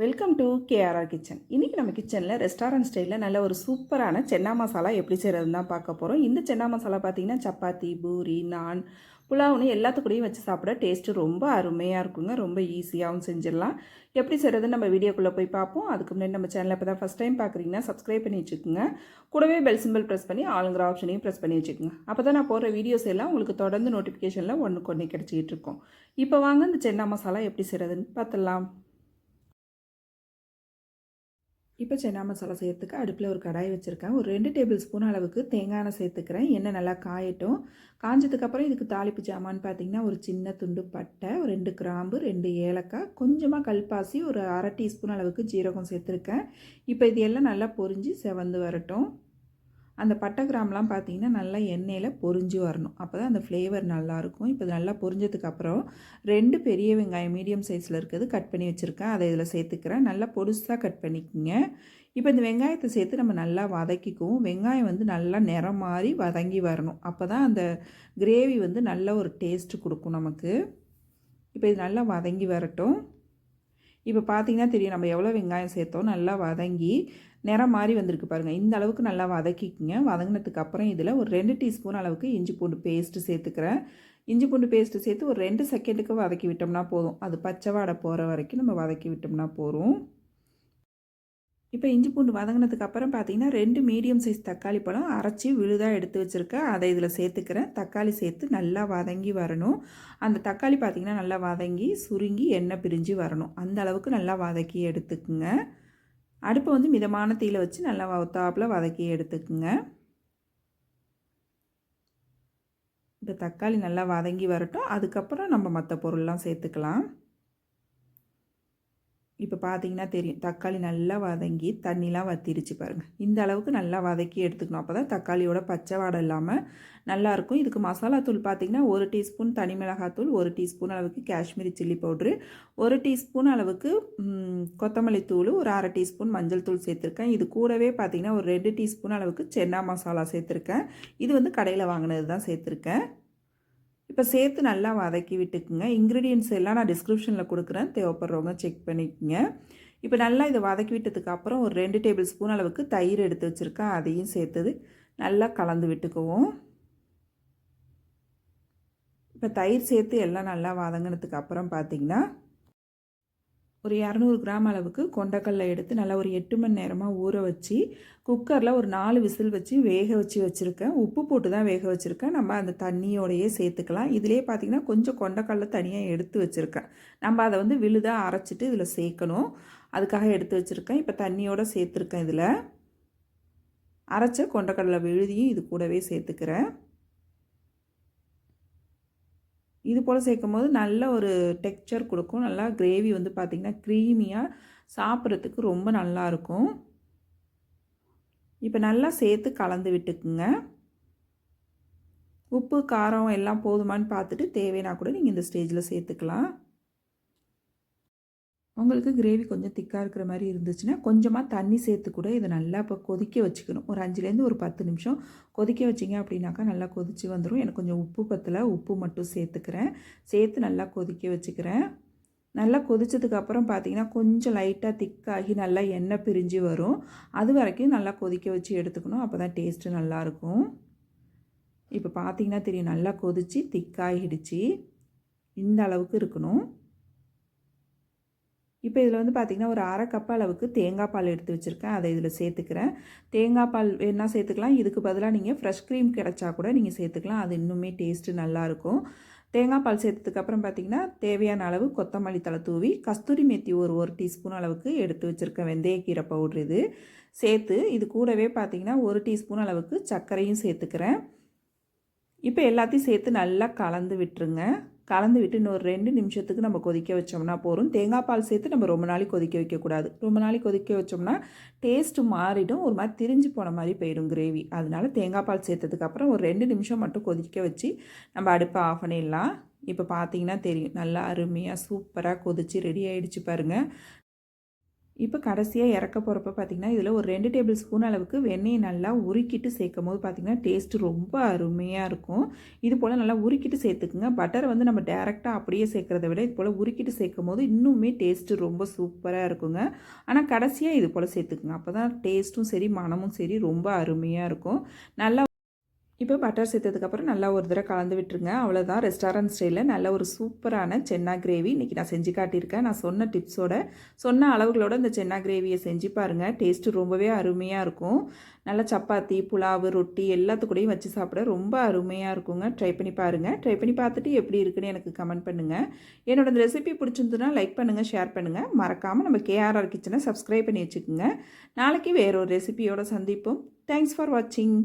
Welcome to KRR kitchen. இன்றைக்கி நம்ம கிச்சனில் ரெஸ்டாரண்ட் ஸ்டைலில் நல்ல ஒரு சூப்பரான சென்னா மசாலா எப்படி செய்கிறதுன்னு தான் பார்க்க போகிறோம். இந்த சென்னா மசாலா பார்த்திங்கன்னா சப்பாத்தி, பூரி, நான், புலாவ்னு எல்லாத்துக்கூடையும் வச்சு சாப்பிட டேஸ்ட்டு ரொம்ப அருமையாக இருக்குங்க. ரொம்ப ஈஸியாகவும் செஞ்சிடலாம். எப்படி செய்கிறதுன்னு நம்ம வீடியோக்குள்ளே போய் பார்ப்போம். அதுக்கு முன்னாடி நம்ம சேனலில் இப்போ தான் ஃபஸ்ட் டைம் பார்க்குறீங்கன்னா சப்ஸ்கிரைப் பண்ணி வச்சுக்கோங்க. கூடவே பெல் சிம்பிள் ப்ரெஸ் பண்ணி ஆளுங்கிற ஆப்ஷனையும் ப்ரெஸ் பண்ணி வச்சுக்கோங்க. அப்போ தான் நான் போடுற வீடியோஸ் எல்லாம் உங்களுக்கு தொடர்ந்து நோட்டிஃபிகேஷனில் ஒன்றுக்கு ஒன்று கிடச்சிக்கிட்டு இருக்கும். இப்போ வாங்க இந்த சென்னா மசாலா எப்படி செய்கிறதுன்னு பார்த்துடலாம். இப்போ சென்னா மசாலா செய்யறதுக்கு அடுப்பில் ஒரு கடாய் வச்சுருக்கேன். ஒரு 2 டேபிள் ஸ்பூன் அளவுக்கு தேங்காய் எண்ணெய் சேர்த்துக்கிறேன். எண்ணெய் நல்லா காயட்டும். காஞ்சதுக்கப்புறம் இதுக்கு தாளிப்பு ஜாமான்னு பார்த்தீங்கன்னா ஒரு சின்ன துண்டு பட்டை, ஒரு 2 கிராம்பு, 2 ஏலக்காய், கொஞ்சமாக கல்பாசி, ஒரு 1/2 டீஸ்பூன் அளவுக்கு ஜீரகம் சேர்த்துருக்கேன். இப்போ இது எல்லாம் நல்லா பொரிஞ்சு செவந்து வரட்டும். அந்த பட்டை கிராம்லாம் பார்த்தீங்கன்னா நல்லா எண்ணெயில் பொரிஞ்சு வரணும். அப்போ தான் அந்த ஃப்ளேவர் நல்லாயிருக்கும். இப்போ இது நல்லா பொரிஞ்சதுக்கப்புறம் 2 பெரிய வெங்காயம் மீடியம் சைஸில் இருக்கிறது கட் பண்ணி வச்சுருக்கேன். அதை இதில் சேர்த்துக்கிறேன். நல்லா பொடுசாக கட் பண்ணிக்கோங்க. இப்போ இந்த வெங்காயத்தை சேர்த்து நம்ம நல்லா வதக்கிக்குவோம். வெங்காயம் வந்து நல்லா நிறம் மாறி வதங்கி வரணும். அப்போ தான் அந்த கிரேவி வந்து நல்ல ஒரு டேஸ்ட்டு கொடுக்கும் நமக்கு. இப்போ இது நல்லா வதங்கி வரட்டும். இப்போ பார்த்தீங்கன்னா தெரியும் நம்ம எவ்வளோ வெங்காயம் சேர்த்தோம். நல்லா வதங்கி நிறம் மாதிரி வந்திருக்கு பாருங்கள். இந்த அளவுக்கு நல்லா வதக்கிக்குங்க. வதங்கினதுக்கு அப்புறம் இதில் ஒரு 2 டீஸ்பூன் அளவுக்கு இஞ்சி பூண்டு பேஸ்ட்டு சேர்த்துக்கிறேன். இஞ்சி பூண்டு பேஸ்ட்டு சேர்த்து ஒரு 2 செகண்டுக்கு வதக்கி விட்டோம்னா போதும். அது பச்சை வாடை போகிற வரைக்கும் நம்ம வதக்கி விட்டோம்னா போதும். இப்போ இஞ்சி பூண்டு வதங்கினதுக்கு அப்புறம் பார்த்தீங்கன்னா 2 மீடியம் சைஸ் தக்காளி பழம் அரைச்சி விழுதாக எடுத்து வச்சுருக்கேன். அதை இதில் சேர்த்துக்கிறேன். தக்காளி சேர்த்து நல்லா வதங்கி வரணும். அந்த தக்காளி பார்த்திங்கன்னா நல்லா வதங்கி சுருங்கி எண்ணெய் பிரிஞ்சு வரணும். அந்த அளவுக்கு நல்லா வதக்கி எடுத்துக்குங்க. அடுப்பை வந்து மிதமான தீயில வச்சு நல்லா தாப்பில் வதக்கி எடுத்துக்குங்க. இப்போ தக்காளி நல்லா வதங்கி வரட்டும். அதுக்கப்புறம் நம்ம மற்ற பொருள்லாம் சேர்த்துக்கலாம். இப்போ பார்த்தீங்கன்னா தெரியும் தக்காளி நல்லா வதங்கி தண்ணிலாம் வற்றிருச்சு பாருங்கள். இந்த அளவுக்கு நல்லா வதக்கி எடுத்துக்கணும். அப்போ தான் தக்காளியோட பச்சை வாடை இல்லாமல் நல்லாயிருக்கும். இதுக்கு மசாலா தூள் பார்த்திங்கன்னா 1 டீஸ்பூன் தனி மிளகாத்தூள், 1 டீஸ்பூன் அளவுக்கு காஷ்மீரி சில்லி பவுட்ரு, 1 டீஸ்பூன் அளவுக்கு கொத்தமல்லி தூள், ஒரு 1/2 டீஸ்பூன் மஞ்சள் தூள் சேர்த்துருக்கேன். இது கூடவே பார்த்திங்கன்னா ஒரு 2 டீஸ்பூன் அளவுக்கு சென்னா மசாலா சேர்த்துருக்கேன். இது வந்து கடையில் வாங்கினது தான் சேர்த்துருக்கேன். இப்போ சேர்த்து நல்லா வதக்கி விட்டுக்குங்க. இன்க்ரீடியன்ட்ஸ் எல்லாம் நான் டிஸ்கிரிப்ஷனில் கொடுக்குறேன். தேவைப்படுறவங்க செக் பண்ணிக்கோங்க. இப்போ நல்லா இதை வதக்கி விட்டதுக்கப்புறம் ஒரு 2 டேபிள் ஸ்பூன் அளவுக்கு தயிர் எடுத்து வச்சுருக்கேன். அதையும் சேர்த்தது நல்லா கலந்து விட்டுக்குவோம். இப்போ தயிர் சேர்த்து எல்லாம் நல்லா வதங்கினதுக்கு அப்புறம் பார்த்திங்கன்னா ஒரு 200 கிராம் அளவுக்கு கொண்டக்கடலை எடுத்து நல்லா ஒரு 8 மணி நேரமாக ஊற வச்சு குக்கரில் ஒரு 4 விசில் வச்சு வேக வச்சுருக்கேன். உப்பு போட்டு தான் வேக வச்சுருக்கேன். நம்ம அந்த தண்ணியோடையே சேர்த்துக்கலாம். இதிலே பார்த்திங்கன்னா கொஞ்சம் கொண்டக்கடலை தனியாக எடுத்து வச்சுருக்கேன். நம்ம அதை வந்து விழுதாக அரைச்சிட்டு இதில் சேர்க்கணும். அதுக்காக எடுத்து வச்சுருக்கேன். இப்போ தண்ணியோடு சேர்த்துருக்கேன். இதில் அரைச்ச கொண்டக்கடலை விழுதியும் இது கூடவே சேர்த்துக்கிறேன். இது போல் சேர்க்கும்போது நல்ல ஒரு டெக்ஸ்சர் கொடுக்கும். நல்லா கிரேவி வந்து பார்த்திங்கன்னா க்ரீமியாக சாப்பிட்றதுக்கு ரொம்ப நல்லாயிருக்கும். இப்போ நல்லா சேர்த்து கலந்து விட்டுக்குங்க. உப்பு காரம் எல்லாம் போதுமான்னு பார்த்துட்டு தேவைன்னா கூட நீங்கள் இந்த ஸ்டேஜில் சேர்த்துக்கலாம். உங்களுக்கு கிரேவி கொஞ்சம் திக்காக இருக்கிற மாதிரி இருந்துச்சுன்னா கொஞ்சமாக தண்ணி சேர்த்து கூட இதை நல்லா இப்போ கொதிக்க வச்சுக்கணும். ஒரு 5லேருந்து ஒரு 10 நிமிஷம் கொதிக்க வச்சிங்க அப்படின்னாக்கா நல்லா கொதித்து வந்துடும். எனக்கு கொஞ்சம் உப்பு பத்தலை, உப்பு மட்டும் சேர்த்துக்கிறேன். சேர்த்து நல்லா கொதிக்க வச்சுக்கிறேன். நல்லா கொதித்ததுக்கப்புறம் பார்த்திங்கன்னா கொஞ்சம் லைட்டாக திக்காகி நல்லா எண்ணெய் பிரிஞ்சு வரும். அது வரைக்கும் நல்லா கொதிக்க வச்சு எடுத்துக்கணும். அப்போ தான் டேஸ்ட்டு நல்லாயிருக்கும். இப்போ பார்த்திங்கன்னா தெரியும் நல்லா கொதித்து திக்காகிடுச்சு. இந்த அளவுக்கு இருக்கணும். இப்போ இதில் வந்து பார்த்திங்கன்னா ஒரு 1/2 கப் அளவுக்கு தேங்காய் பால் எடுத்து வச்சுருக்கேன். அதை இதில் சேர்த்துக்கிறேன். தேங்காய் பால் வேணால் சேர்த்துக்கலாம். இதுக்கு பதிலாக நீங்கள் ஃப்ரெஷ் க்ரீம் கிடச்சா கூட நீங்கள் சேர்த்துக்கலாம். அது இன்னுமே டேஸ்ட்டு நல்லாயிருக்கும். தேங்காய் பால் சேர்த்ததுக்கப்புறம் பார்த்திங்கன்னா தேவையான அளவு கொத்தமல்லி தழை தூவி கஸ்தூரி மேத்தி ஒரு டீஸ்பூன் அளவுக்கு எடுத்து வச்சுருக்கேன். வெந்தயக்கீரை பவுட்ரு இது சேர்த்து இது கூடவே பார்த்திங்கன்னா 1 டீஸ்பூன் அளவுக்கு சர்க்கரையும் சேர்த்துக்கிறேன். இப்போ எல்லாத்தையும் சேர்த்து நல்லா கலந்து விட்டுருங்க. கலந்து விட்டு இன்னொரு 2 நிமிஷத்துக்கு நம்ம கொதிக்க வச்சோம்னா போதும். தேங்காய் பால் சேர்த்து நம்ம ரொம்ப நாளைக்கு கொதிக்க வைக்கக்கூடாது. ரொம்ப நாளைக்கு கொதிக்க வச்சோம்னா டேஸ்ட்டு மாறிடும். ஒரு மாதிரி திரிஞ்சு போன மாதிரி போயிடும் கிரேவி. அதனால தேங்காய் பால் சேர்த்ததுக்கப்புறம் ஒரு 2 நிமிஷம் மட்டும் கொதிக்க வச்சு நம்ம அடுப்பை ஆஃப் பண்ணிடலாம். இப்போ பார்த்தீங்கன்னா தெரியும் நல்லா அருமையாக சூப்பராக கொதித்து ரெடி ஆகிடுச்சு பாருங்கள். இப்போ கடைசியாக இறக்க போகிறப்ப பார்த்திங்கன்னா இதில் ஒரு 2 டேபிள் ஸ்பூன் அளவுக்கு வெண்ணெயை நல்லா உருக்கிட்டு சேர்க்கும் போது பார்த்திங்கன்னா டேஸ்ட்டு ரொம்ப அருமையாக இருக்கும். இது போல் நல்லா உருக்கிட்டு சேர்த்துக்குங்க. பட்டரை வந்து நம்ம டேரெக்டாக அப்படியே சேர்க்குறத விட இது போல் உருக்கிட்டு சேர்க்கும் போது இன்னுமே டேஸ்ட்டு ரொம்ப சூப்பராக இருக்குங்க. ஆனால் கடைசியாக இது போல் சேர்த்துக்குங்க. அப்போ தான் டேஸ்ட்டும் சரி மணமும் சரி ரொம்ப அருமையாக இருக்கும். நல்லா இப்போ பட்டர் சேர்த்ததுக்கப்புறம் நல்லா ஒரு தடவை கலந்து விட்டுருங்க. அவ்வளோதான், ரெஸ்டாரண்ட் ஸ்டைலில் நல்ல ஒரு சூப்பரான சென்னா கிரேவி இன்றைக்கி நான் செஞ்சு காட்டியிருக்கேன். நான் சொன்ன டிப்ஸோட சொன்ன அளவுகளோட இந்த சென்னா கிரேவியை செஞ்சு பாருங்கள். டேஸ்ட்டு ரொம்பவே அருமையாக இருக்கும். நல்லா சப்பாத்தி, புலாவு, ரொட்டி எல்லாத்துக்கூடையும் வச்சு சாப்பிட ரொம்ப அருமையாக இருக்குங்க. ட்ரை பண்ணி பாருங்கள். ட்ரை பண்ணி பார்த்துட்டு எப்படி இருக்குன்னு எனக்கு கமெண்ட் பண்ணுங்கள். என்னோட இந்த ரெசிபி பிடிச்சிருந்துன்னா லைக் பண்ணுங்கள், ஷேர் பண்ணுங்கள். மறக்காமல் நம்ம கேஆர்ஆர் கிச்சனை சப்ஸ்கிரைப் பண்ணி வச்சுக்கோங்க. நாளைக்கு வேற ஒரு ரெசிபியோட சந்திப்போம். தேங்க்ஸ் ஃபார் வாட்சிங்.